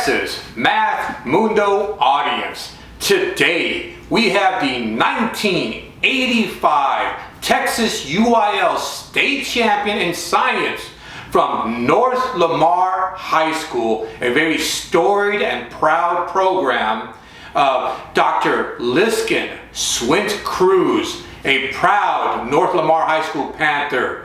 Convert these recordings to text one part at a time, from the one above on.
Texas Math Mundo audience. Today we have the 1985 Texas UIL state champion in science from North Lamar High School, a very storied and proud program of Dr. Liskin Swint-Kruse, a proud North Lamar High School Panther.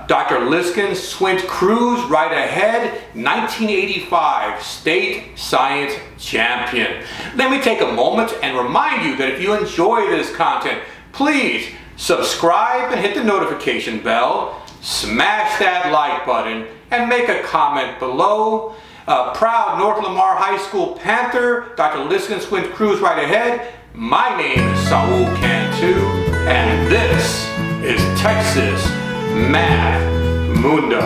Dr. Liskin Swint-Kruse, right ahead, 1985 state science champion. Let me take a moment and remind you that if you enjoy this content, please subscribe and hit the notification bell, smash that like button, and make a comment below. Proud North Lamar High School Panther, Dr. Liskin Swint-Kruse, right ahead. My name is Saul Cantu, and this is Texas Math Mundo.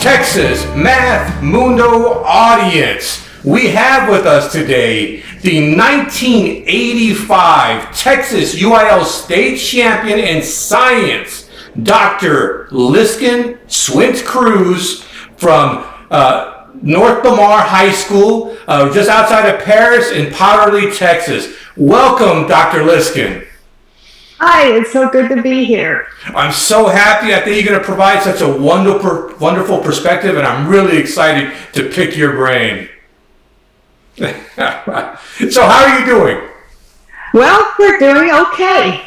Texas Math Mundo audience, we have with us today the 1985 Texas UIL state champion in science, Dr. Liskin Swint-Kruse from North Lamar High School, just outside of Paris in Powderly, Texas. Welcome, Dr. Liskin. Hi, it's so good to be here. I'm so happy. I think you're going to provide such a wonderful perspective, and I'm really excited to pick your brain. So how are you doing? Well, we're doing okay.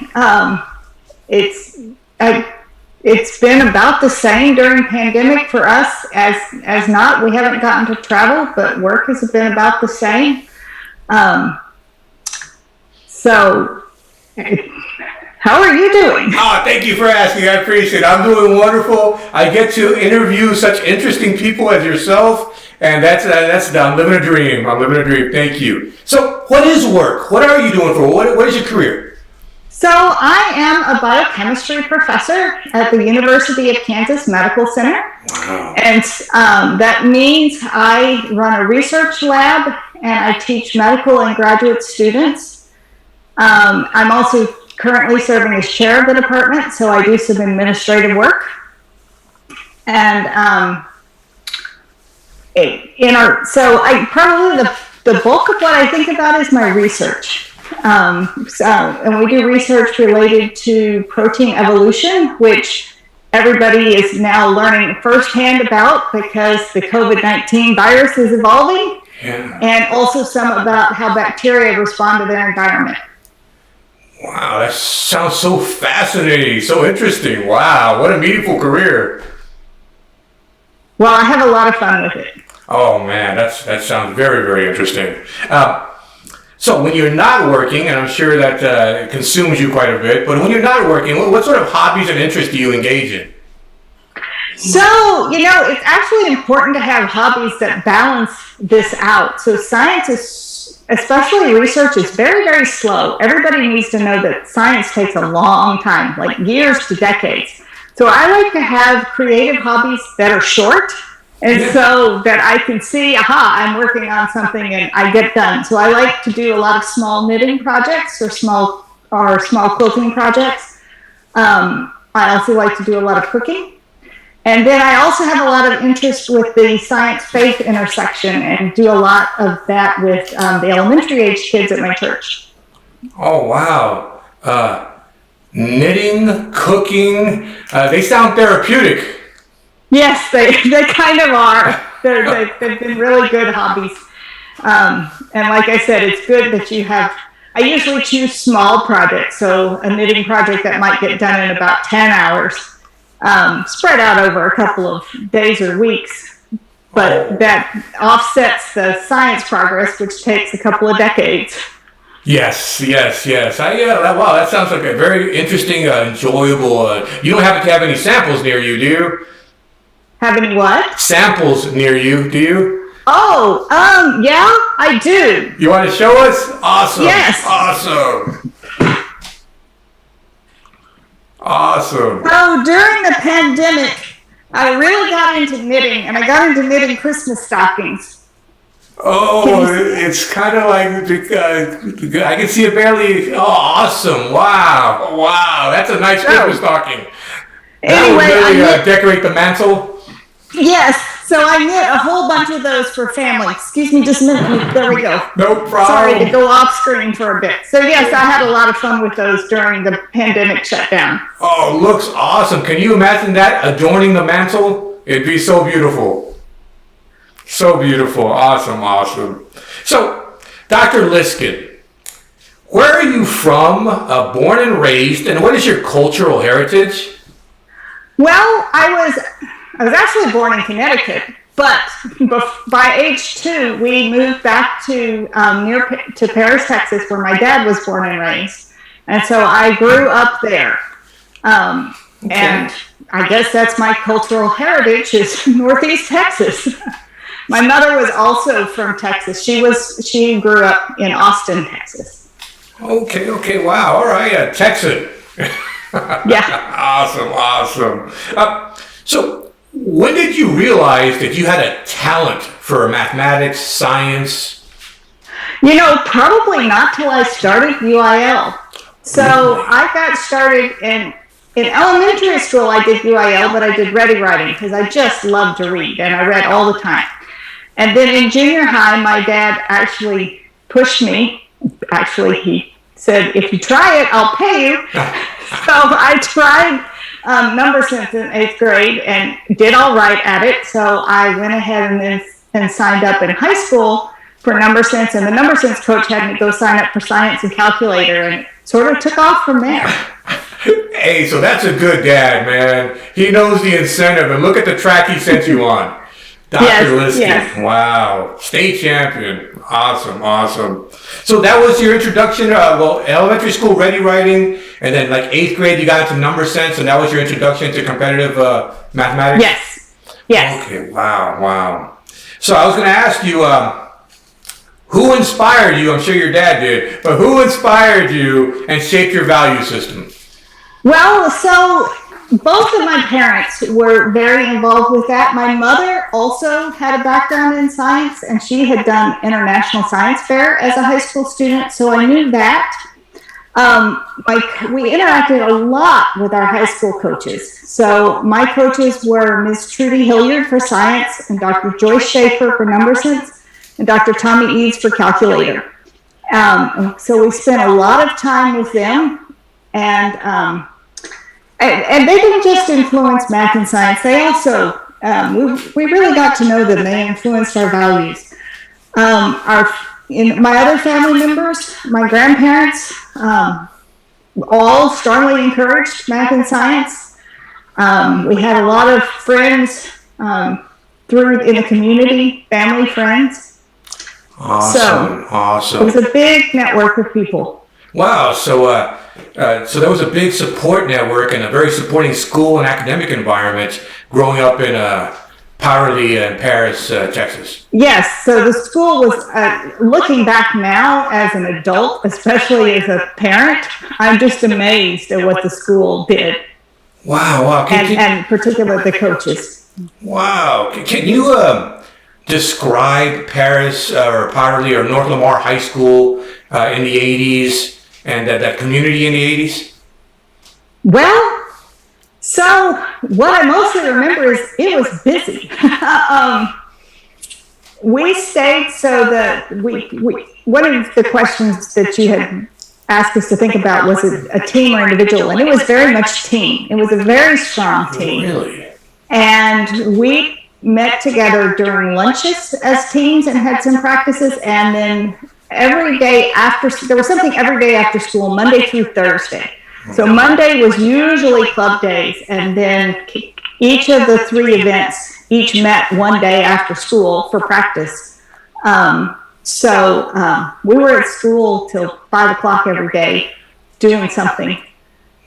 It's been about the same during pandemic for us as not. We haven't gotten to travel, but work has been about the same. How are you doing? Oh, thank you for asking. I appreciate it. I'm doing wonderful. I get to interview such interesting people as yourself, and I'm living a dream. I'm living a dream. Thank you. So, what is work? What are you doing for work? What is your career? So, I am a biochemistry professor at the University of Kansas Medical Center. Wow. And that means I run a research lab and I teach medical and graduate students. I'm also currently serving as chair of the department, so I do some administrative work. And probably the bulk of what I think about is my research. And we do research related to protein evolution, which everybody is now learning firsthand about because the COVID-19 virus is evolving, and also some about how bacteria respond to their environment. Wow, that sounds so fascinating, so interesting. Wow, what a meaningful career. Well, I have a lot of fun with it. Oh man, that sounds very, very interesting. So when you're not working, and I'm sure that it consumes you quite a bit, but when you're not working, what sort of hobbies and interests do you engage in? So, it's actually important to have hobbies that balance this out. So science especially research is very, very slow. Everybody needs to know that science takes a long time, like years to decades. So I like to have creative hobbies that are short, and so that I can see, I'm working on something and I get done. So I like to do a lot of small knitting projects or small quilting projects. I also like to do a lot of cooking. And then I also have a lot of interest with the science-faith intersection and do a lot of that with the elementary age kids at my church. Oh, wow. Knitting, cooking, they sound therapeutic. Yes, they kind of are. They've been really good hobbies. And like I said, it's good that you have, I usually choose small projects. So a knitting project that might get done in about 10 hours, spread out over a couple of days or weeks. But that offsets the science progress, which takes a couple of decades. Yes. Wow, that sounds like a very interesting, enjoyable. You don't happen to have any samples near you, do you? Have any what? Samples near you, do you? Oh, yeah, I do. You want to show us? Awesome. Yes. Awesome. So during the pandemic, I really got into knitting, and I got into knitting Christmas stockings. Oh, it's kind of like, I can see it barely. Oh, awesome. Wow. That's a nice Christmas stocking. That would really decorate the mantle. Yes. So I knit a whole bunch of those for family. Excuse me just a minute. There we go. No problem. Sorry to go off screen for a bit. So yes, I had a lot of fun with those during the pandemic shutdown. Oh, looks awesome. Can you imagine that adorning the mantle? It'd be so beautiful. So beautiful. Awesome. So, Dr. Liskin, where are you from, born and raised, and what is your cultural heritage? Well, I was actually born in Connecticut, but by age 2, we moved back to Paris, Texas, where my dad was born and raised. And so I grew up there. And I guess that's my cultural heritage, is Northeast Texas. My mother was also from Texas. She grew up in Austin, Texas. Okay, wow, all right, Texan. Yeah. Awesome. So, when did you realize that you had a talent for mathematics, science? Probably not till I started UIL. So I got started in elementary school. I did UIL, but I did ready writing because I just loved to read, and I read all the time. And then in junior high, my dad actually pushed me. Actually, he said, if you try it, I'll pay you. So I tried number sense in 8th grade and did all right at it. So I went ahead and signed up in high school for number sense. And the number sense coach had me go sign up for science and calculator, and it sort of took off from there. Hey, so that's a good dad, man. He knows the incentive, and look at the track he sent you on. Dr. Liskin. Yes. Wow. State champion. Awesome. So that was your introduction, elementary school ready writing, and then like 8th grade you got into number sense, and that was your introduction to competitive mathematics? Yes. Okay, wow. So I was going to ask you, who inspired you? I'm sure your dad did, but who inspired you and shaped your value system? Well, so both of my parents were very involved with that. My mother also had a background in science, and she had done International Science Fair as a high school student, so I knew that. We interacted a lot with our high school coaches. So my coaches were Ms. Trudy Hilliard for science, and Dr. Joyce Schaefer for number sense, and Dr. Tommy Eads for calculator. So we spent a lot of time with them, and they didn't just influence math and science. They also, we really got to know them. They influenced our values. My other family members, my grandparents, all strongly encouraged math and science. We had a lot of friends in the community, family friends. Awesome. It was a big network of people. Wow. So there was a big support network and a very supporting school and academic environment growing up in Powerly in Paris, Texas. Yes. So the school was, looking back now as an adult, especially as a parent, I'm just amazed at what the school did. Wow. And particularly the coaches. Wow. Can you describe Paris or Powerly or North Lamar High School in the 80s? And that community in the 80s? Well, so what I mostly remember is it was busy. We stayed so that one of the questions that you had asked us to think about was a team or individual, and it was very much team. It was a very strong team. Really? And we met together during lunches as teams and had some practices, and then every day after, there was something every day after school, Monday through Thursday. So Monday was usually club days, and then each of the 3 events each met one day after school for practice. So we were at school till 5 o'clock every day doing something.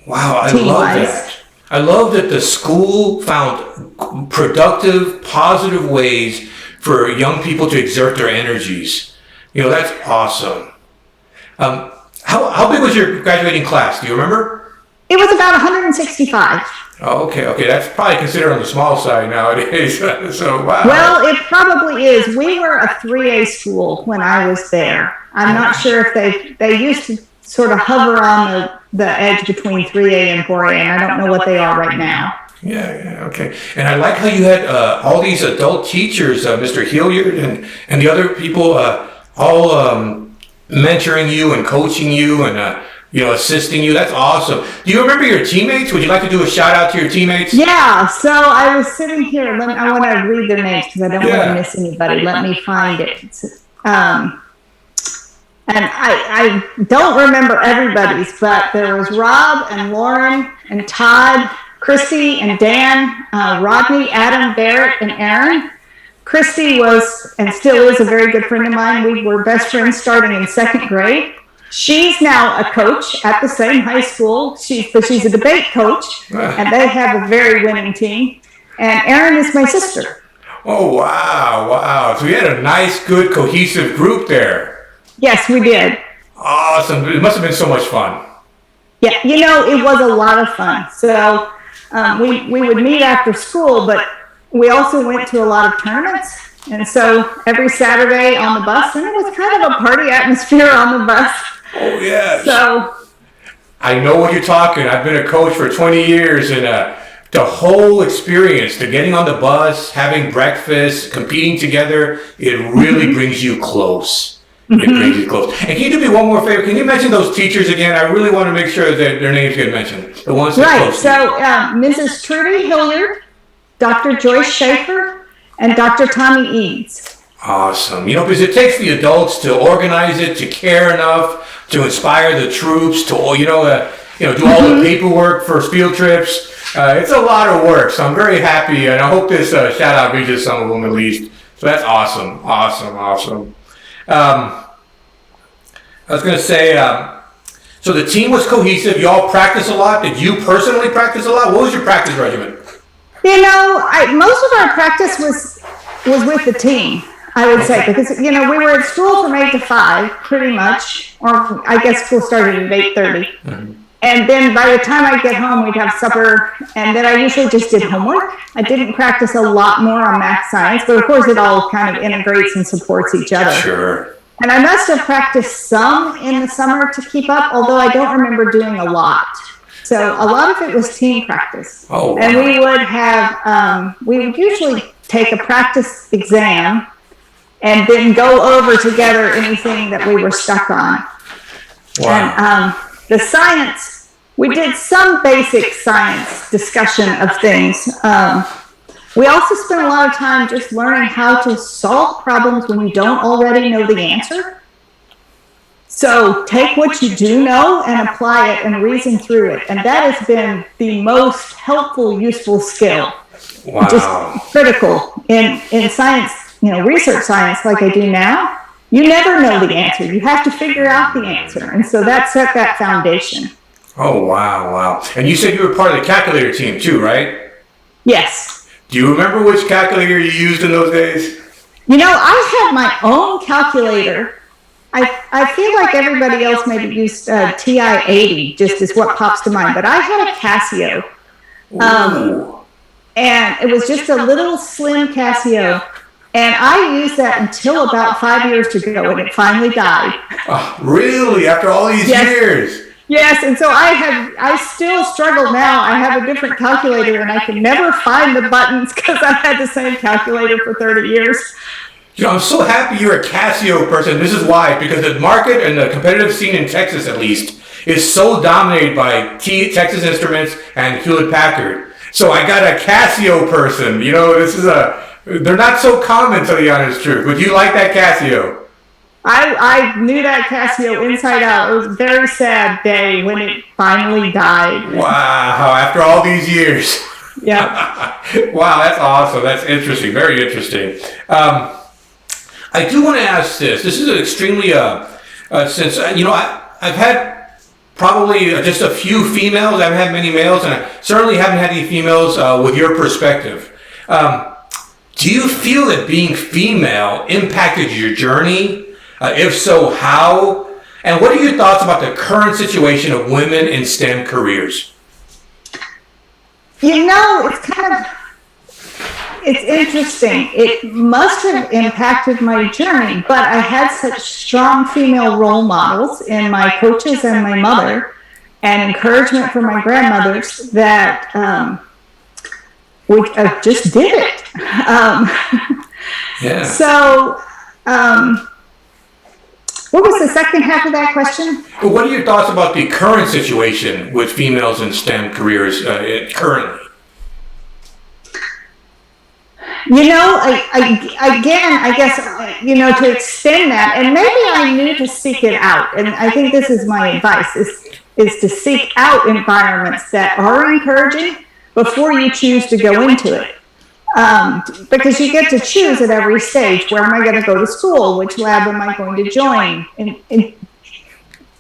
Wow, I love that. I love that the school found productive, positive ways for young people to exert their energies. That's awesome. How big was your graduating class? Do you remember? It was about 165. Oh, okay. That's probably considered on the small side nowadays. So, wow. Well, it probably is. We were a 3A school when I was there. I'm not sure if they used to sort of hover on the edge between 3A and 4A, and I don't know what they are right now. Yeah, okay. And I like how you had all these adult teachers, Mr. Hilliard and the other people, all mentoring you and coaching you and assisting you. That's awesome. Do you remember your teammates? Would you like to do a shout out to your teammates? Yeah. So I was sitting here. I want to read their names because I don't want to miss anybody. Let me find it. And I don't remember everybody's, but there was Rob and Lauren and Todd, Christy and Dan, Rodney, Adam, Barrett, and Aaron. Christy was and still is a very good friend of mine. We were best friends starting in 2nd grade. She's now a coach at the same high school. But she's a debate coach, and they have a very winning team. And Erin is my sister. Oh, wow. So you had a nice, good, cohesive group there. Yes, we did. Awesome. It must have been so much fun. Yeah, it was a lot of fun. So we would meet after school, but we also went to a lot of tournaments. And so every Saturday on the bus, and it was kind of a party atmosphere on the bus. Oh, yes. So I know what you're talking. I've been a coach for 20 years, and the whole experience, the getting on the bus, having breakfast, competing together, it really brings you close. It brings you close. And can you do me one more favor? Can you mention those teachers again? I really want to make sure that their names get mentioned. The ones that right. So Mrs. Trudy Hilliard, Dr. Joyce Schaefer, and Dr. Tommy Eads. Awesome. Because it takes the adults to organize it, to care enough, to inspire the troops, to do all the paperwork for field trips. It's a lot of work, so I'm very happy, and I hope this shout out reaches some of them at least. So that's awesome. I was going to say, so the team was cohesive. You all practice a lot. Did you personally practice a lot? What was your practice regimen? Most of our practice was with the team, I would say, because, we were at school from 8 to 5, pretty much, or I guess school started at 8:30. Mm-hmm. And then by the time I'd get home, we'd have supper, and then I usually just did homework. I didn't practice a lot more on math science, but of course it all kind of integrates and supports each other. Sure. And I must have practiced some in the summer to keep up, although I don't remember doing a lot. So a lot of it was team practice. Oh, wow. And we would usually take a practice exam and then go over together anything that we were stuck on. Wow. And the science, we did some basic science discussion of things. We also spent a lot of time just learning how to solve problems when you don't already know the answer. So take what you do know and apply it and reason through it. And that has been the most helpful, useful skill. Wow. Just critical in science, research science like I do now. You never know the answer. You have to figure out the answer. And so that set that foundation. Oh, wow. And you said you were part of the calculator team too, right? Yes. Do you remember which calculator you used in those days? I had my own calculator. I feel like everybody else maybe used TI-80, just as what pops to mind. But I had a Casio. And it was just a little slim Casio. And I used that until about 5 years ago, and it finally died. Oh, really? After all these years? Yes, and so I still struggle now. I have a different calculator, and I can never find the buttons because I've had the same calculator for 30 years. I'm so happy you're a Casio person. This is why, because the market and the competitive scene in Texas, at least, is so dominated by Texas Instruments and Hewlett-Packard. So I got a Casio person. This is They're not so common, to tell you the honest truth. Would you like that Casio? I knew that Casio inside out. It was a very sad day when it finally died. Wow, after all these years. Yeah. Wow, that's awesome. That's interesting. Very interesting. I do want to ask this. This is an extremely, since, I've had probably just a few females. I haven't had many males, and I certainly haven't had any females with your perspective. Do you feel that being female impacted your journey? If so, how? And what are your thoughts about the current situation of women in STEM careers? It's interesting. It must have impacted my journey, but I had such strong female role models in my coaches and my mother, and encouragement from my grandmothers that we just did it. Yeah. So, what was the second half of that question? What are your thoughts about the current situation with females in STEM careers currently? I guess, to extend that, and maybe I need to seek it out. And I think this is my advice, is to seek out environments that are encouraging before you choose to go into it. Because you get to choose at every stage, where am I going to go to school? Which lab am I going to join? And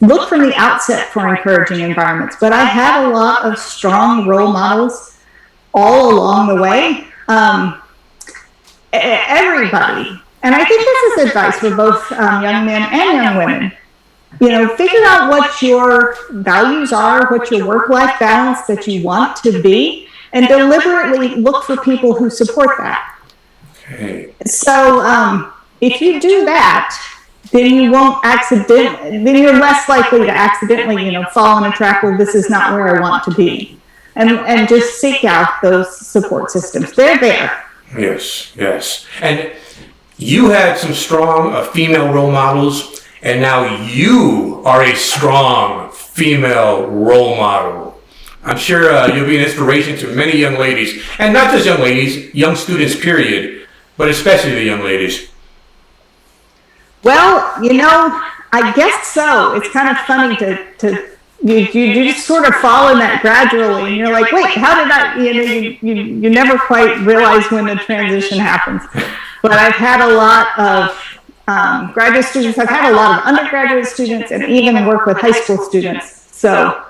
look from the outset for encouraging environments. But I had a lot of strong role models all along the way. Everybody. And I think this is advice for both young men and young women. Figure out what your values are, what your work-life balance that you want to be, and deliberately look for people who support that. Okay. So if you do that, then you won't then you're less likely to accidentally, fall on a track, well, this is not where I want to be. And just seek out those support systems. They're there. Yes. And you had some strong female role models, and now you are a strong female role model. I'm sure you'll be an inspiration to many young ladies, and not just young ladies, young students, period, but especially the young ladies. Well, I guess so. It's kind of funny you just sort of fall in that gradually, and you're like, wait, how did I, you never quite realize when the transition happens. But I've had a lot of graduate students, I've had a lot of undergraduate students, and even work with high school students. So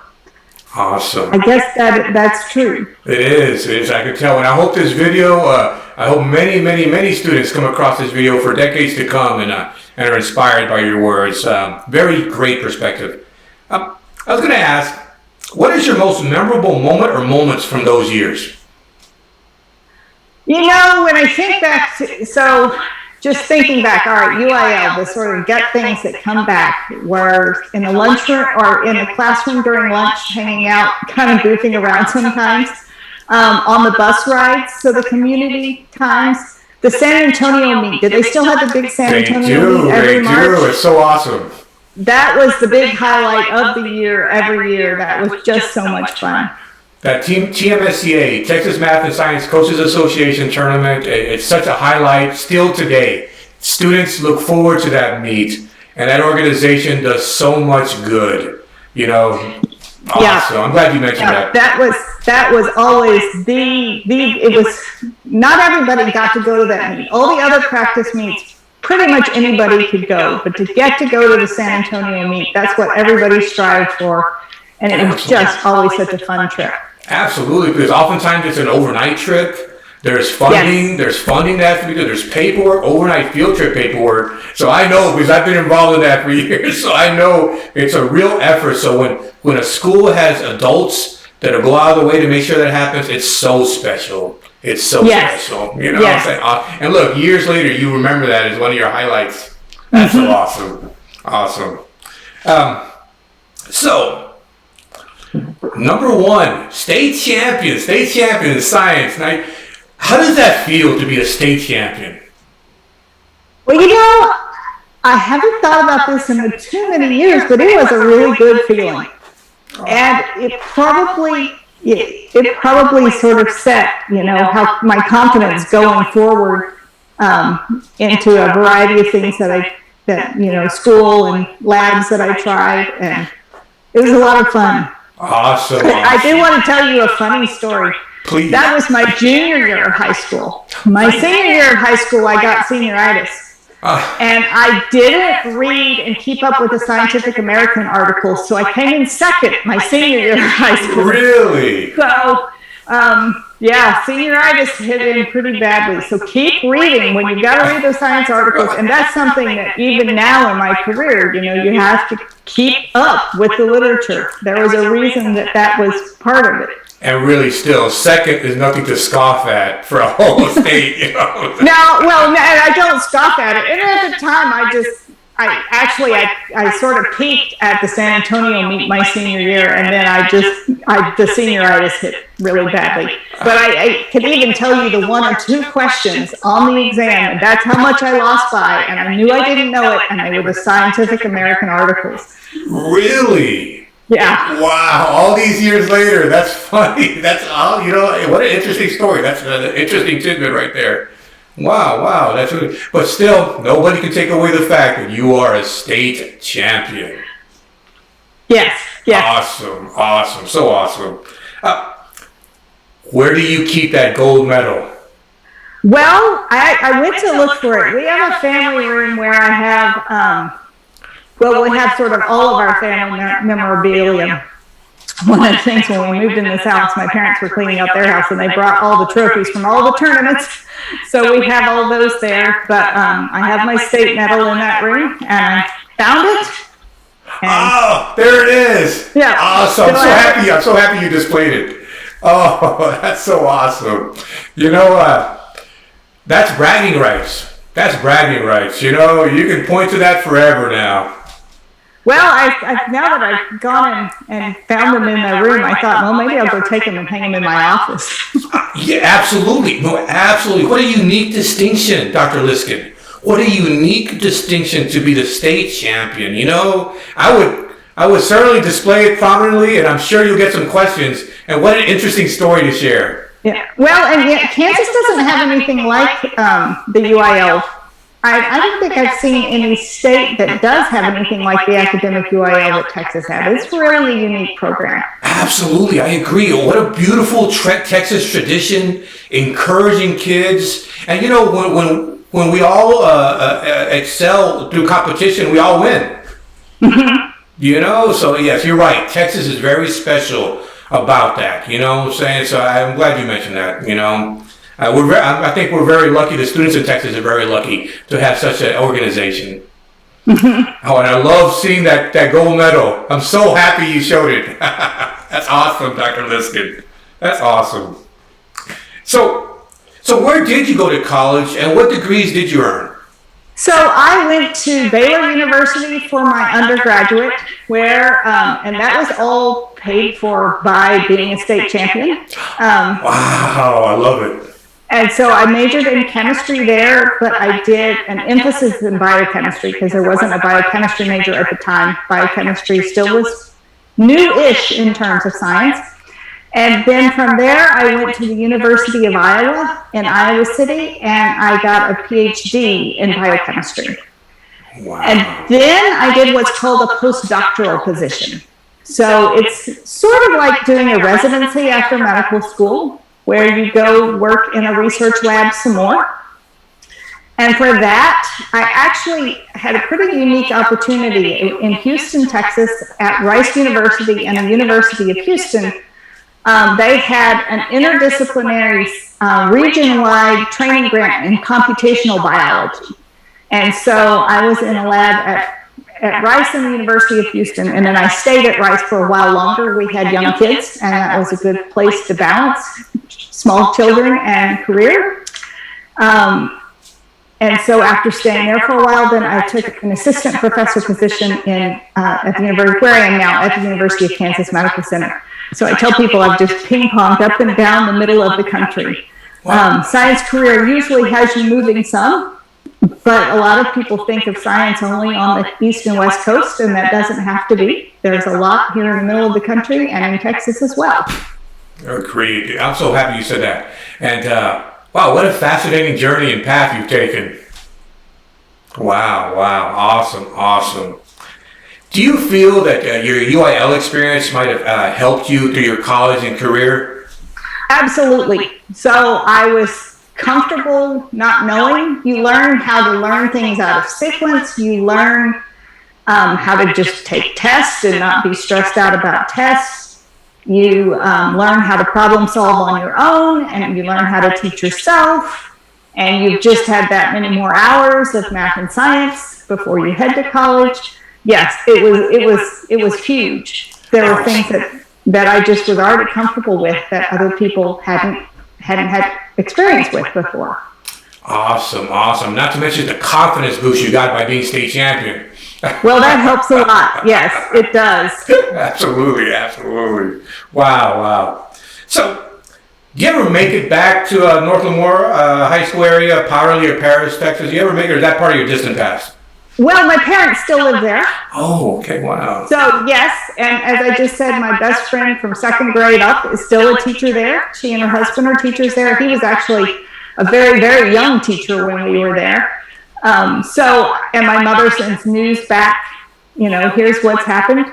awesome. I guess that's true. It is. I can tell. And I hope this video, I hope many students come across this video for decades to come and are inspired by your words. Very great perspective. I was going to ask, what is your most memorable moment or moments from those years? When I think back just thinking back, all right, UIL, the sort of gut things that come back were in the lunchroom or in the classroom during lunch, hanging out, kind of goofing around sometimes, on the bus rides, so the community times, the San Antonio meet. Did they still have the big San Antonio meet every March? They do. It's so awesome. That was the big highlight of the year, every year. That was just so much fun. That TMSCA, Texas Math and Science Coaches Association tournament, it's such a highlight still today. Students look forward to that meet, and that organization does so much good. Awesome. Yeah. I'm glad you mentioned that. That was always it was, not everybody got to go to that meet. All the other practice meets, pretty much anybody could go, but to get to go to the San Antonio meet, that's what everybody strived for, and it was just always such a fun trip. Absolutely, because oftentimes it's an overnight trip. There's funding, There's funding that has to be done. There's paperwork, overnight field trip paperwork. So I know, because I've been involved in that for years, so I know it's a real effort. So when a school has adults that will go out of the way to make sure that happens, it's so special. It's so special, What I'm saying? And look, years later, you remember that as one of your highlights. That's so awesome. So, number one, state champion in science. Now, how does that feel to be a state champion? Well, I haven't thought about this in too many years, but it was a really good feeling. And it probably sort of set, how my confidence going forward into a variety of things school and labs that I tried, and it was a lot of fun. Awesome. I do want to tell you a funny story. Please. That was my junior year of high school. My senior year of high school, I got senioritis. And I didn't read and keep up with the Scientific American articles, so I came in second my senior year of high school. Really? So, senioritis hit in pretty badly. So keep reading when you've got to read those science articles, and that's something that even now in my career, you have to keep up with the literature. There was a reason that was part of it. And really, still, second is nothing to scoff at for a whole state, No, I don't scoff at it. And at the time, I sort of peaked at the San Antonio meet my senior year, and then the senioritis hit really badly. But I could even tell you the 1 or 2 questions on the exam, and that's how much I lost by, and I knew I didn't know it, and they were the Scientific American articles. Really? Yeah. Wow. All these years later, that's funny. That's all, what an interesting story. That's an interesting tidbit right there. Wow. That's really, but still, nobody can take away the fact that you are a state champion. Yes. Awesome. So awesome. Where do you keep that gold medal? Well, I went to look for it. We have a family room where I have, we have sort of all of our family memorabilia. One of the things when we moved in this house, my parents were cleaning out their house, and they brought all the trophies from all the tournaments. So we have all those there. But I have my state medal in that room, and I found it. Oh, there it is. Yeah. Awesome. I'm so happy you displayed it. Oh, that's so awesome. That's bragging rights. You can point to that forever now. Well, now that I've gone and found them in the room, I thought, well, maybe I'll go take them and hang them in my office. Yeah, absolutely. No, absolutely. What a unique distinction, Dr. Liskin. What a unique distinction to be the state champion. I would certainly display it prominently, and I'm sure you'll get some questions. And what an interesting story to share. Yeah. Well, and yet Kansas doesn't have anything like the UIL. I don't think I've seen any state that does have anything like the academic UIL that Texas has. It's really a unique program. Absolutely, I agree. What a beautiful Texas tradition, encouraging kids. And when we all excel through competition, we all win. So yes, you're right. Texas is very special about that. You know what I'm saying? So I'm glad you mentioned that. I think we're very lucky. The students in Texas are very lucky to have such an organization. And I love seeing that gold medal. I'm so happy you showed it. That's awesome, Dr. Liskin. That's awesome. So where did you go to college, and what degrees did you earn? So I went to Baylor University for my undergraduate, and that was all paid for by being a state champion. Wow, I love it. And so I majored in chemistry there, but I did an emphasis in biochemistry because there wasn't a biochemistry major at the time. Biochemistry still was new-ish in terms of science. And then from there, I went to the University of Iowa in Iowa City, and I got a PhD in biochemistry. Wow. And then I did what's called a postdoctoral position. So it's sort of like doing a residency after medical school, where you go work in a research lab some more. And for that, I actually had a pretty unique opportunity in Houston, Texas, at Rice University and the University of Houston. They had an interdisciplinary region-wide training grant in computational biology. And so I was in a lab at Rice and the University of Houston, and then I stayed at Rice for a while longer. We had young kids, and that was a good place to balance small children and career. And so after staying there for a while, then I took an assistant professor position at the university, where I am now, at the University of Kansas Medical Center. So I tell people I've just ping-ponged up and down the middle of the country. Science career usually has you moving some, but a lot of people think of science only on the East and West Coast, and that doesn't have to be. There's a lot here in the middle of the country and in Texas as well. Agreed. I'm so happy you said that. And Wow, what a fascinating journey and path you've taken. Wow, awesome. Do you feel that your UIL experience might have helped you through your college and career? Absolutely. So I was comfortable not knowing. You learn how to learn things out of sequence. You learn how to just take tests and not be stressed out about tests. You learn how to problem solve on your own, and you learn how to teach yourself. And you've just had that many more hours of math and science before you head to college. Yes, it was huge. There were things that I just was already comfortable with that other people hadn't had experience with before. Awesome. Not to mention the confidence boost you got by being state champion. Well, that helps a lot. Yes, it does. Absolutely. Wow. So, do you ever make it back to North Lamar High School area, Powderly or Paris, Texas? Do you ever make it, or is that part of your distant past? Well, my parents still live there. Oh, okay, wow. So, yes, and as I just said, my best friend from second grade up is still a teacher there. She and her husband are teachers there. He was actually a very, very young teacher when we were there. And my mother sends news back, here's what's happened.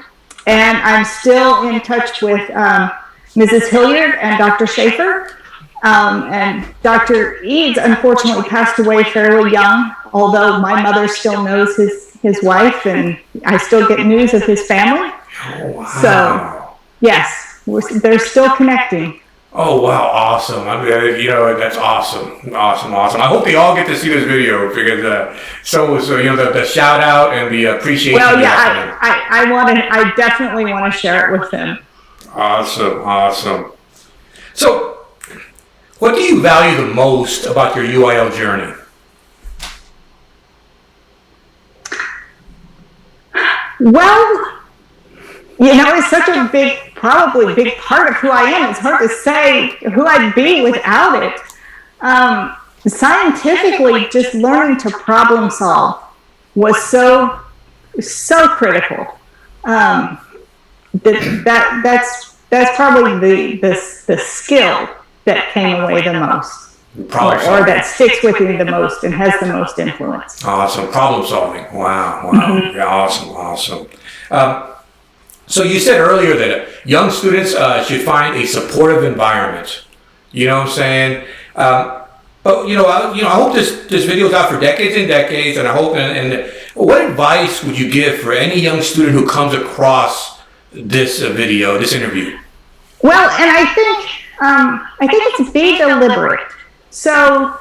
And I'm still in touch with Mrs. Hilliard and Dr. Schaefer. And Dr. Eads unfortunately passed away fairly young, although my mother still knows his wife, and I still get news of his family. Oh, wow. So, yes, they're still connecting. Oh, wow, awesome. I mean, that's awesome. I hope they all get to see this video because, the shout out and the appreciation. Well, yeah, I definitely want to share it with them. Awesome. So, what do you value the most about your UIL journey? Well, it's such a probably big part of who I am. It's hard to say who I'd be without it. Scientifically, just learning to problem solve was so critical. That's probably the skill that came away the most. Or that sticks with you the most and has the most influence. Awesome. Problem solving. Wow. Mm-hmm. Yeah, awesome. So you said earlier that young students should find a supportive environment. You know what I'm saying? But I hope this video is out for decades and decades, and I hope. And what advice would you give for any young student who comes across this video, this interview? Well, and I think it's be deliberate. So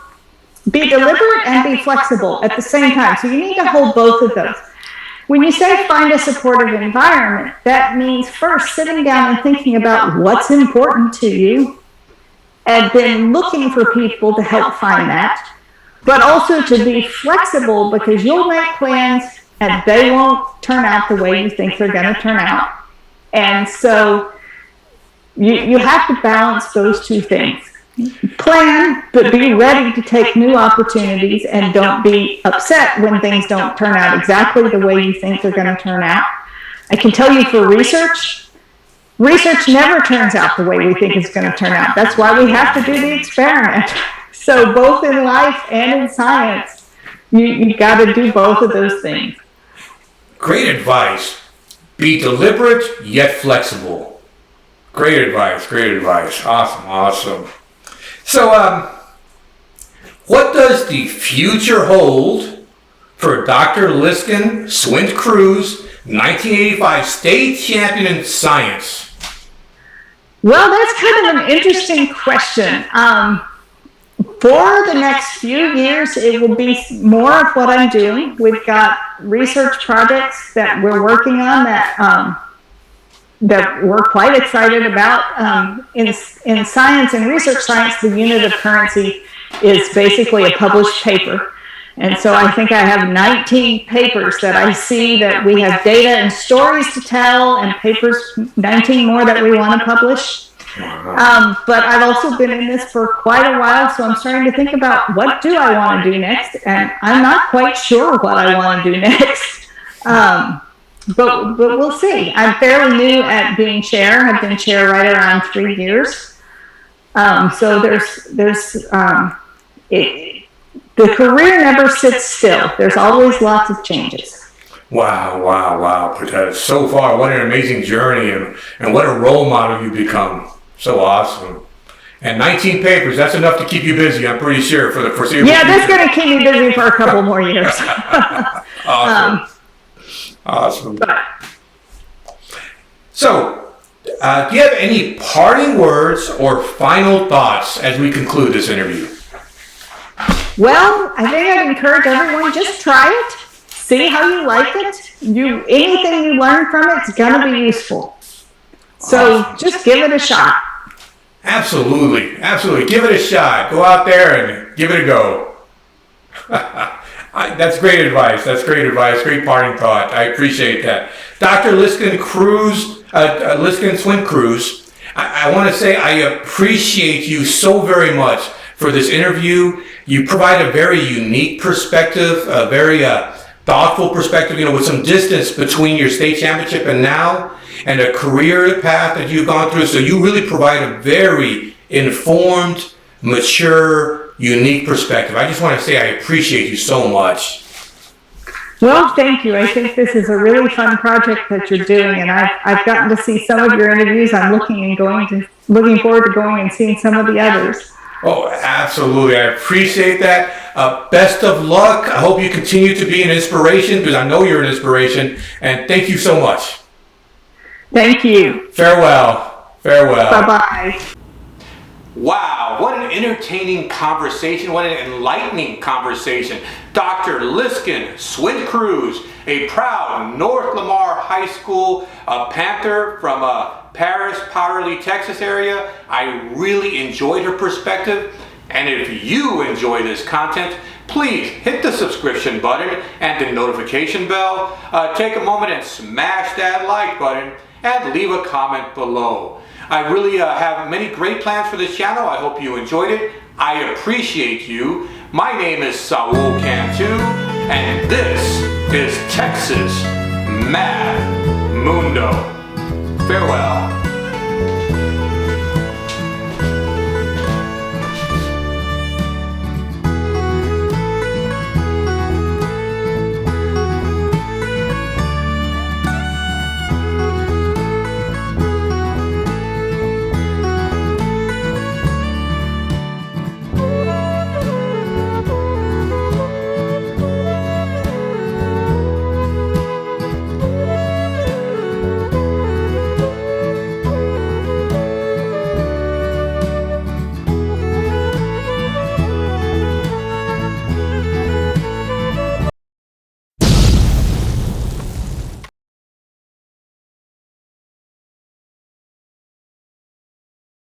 be deliberate and be flexible at the same time. So you need to hold both of those. When you say find a supportive environment, that means first sitting down and thinking about what's important to you, and then looking for people to help find that, but also to be flexible because you'll make plans and they won't turn out the way you think they're going to turn out. And so you have to balance those two things. Plan, but be ready to take new opportunities and don't be upset when things don't turn out exactly the way you think they're going to turn out. I can tell you for research never turns out the way we think it's going to turn out. That's why we have to do the experiment. So both in life and in science, you got to do both of those things. Great advice. Be deliberate yet flexible. Great advice. Awesome. So, what does the future hold for Dr. Liskin Swint-Kruse, 1985 state champion in science? Well, that's kind of an interesting question. For the next few years, it will be more of what I'm doing. We've got research projects that we're working on that we're quite excited about. In science and research science, the unit of currency is basically a published paper. And so I think I have 19 papers that I see that we have data and stories to tell, and papers, 19 more that we want to publish. But I've also been in this for quite a while, so I'm starting to think about what do I want to do next, and I'm not quite sure what I want to do next. But we'll see. I'm fairly new at being chair. I've been chair right around 3 years. So there's the career never sits still. There's always lots of changes. Wow. So far, what an amazing journey, and what a role model you've become. So awesome. And 19 papers, that's enough to keep you busy, I'm pretty sure, for the foreseeable future. Yeah, that's going to keep me busy for a couple more years. Awesome. So, do you have any parting words or final thoughts as we conclude this interview? Well, I think I'd encourage everyone, just try it. See how you like it. Anything you learn from it is going to be useful. So just give it a shot. Absolutely. Give it a shot. Go out there and give it a go. That's great advice. Great parting thought. I appreciate that. Dr. Liskin Swint-Kruse, I want to say I appreciate you so very much for this interview. You provide a very unique perspective, a very thoughtful perspective, with some distance between your state championship and now, and a career path that you've gone through. So you really provide a very informed, mature, unique perspective. I just want to say I appreciate you so much. Well, thank you. I think this is a really fun project that you're doing, and I've gotten to see some of your interviews. I'm looking forward to going and seeing some of the others. Oh, absolutely. I appreciate that. Best of luck. I hope you continue to be an inspiration, because I know you're an inspiration. And thank you so much. Thank you. Farewell. Bye-bye. Wow, what an entertaining conversation. What an enlightening conversation. Dr. Liskin Swint-Kruse, a proud North Lamar High School Panther from Paris, Powderly, Texas area. I really enjoyed her perspective. And if you enjoy this content, please hit the subscription button and the notification bell. Take a moment and smash that like button and leave a comment below. I really have many great plans for this channel. I hope you enjoyed it. I appreciate you. My name is Saul Cantu, and this is Texas Math Mundo. Farewell.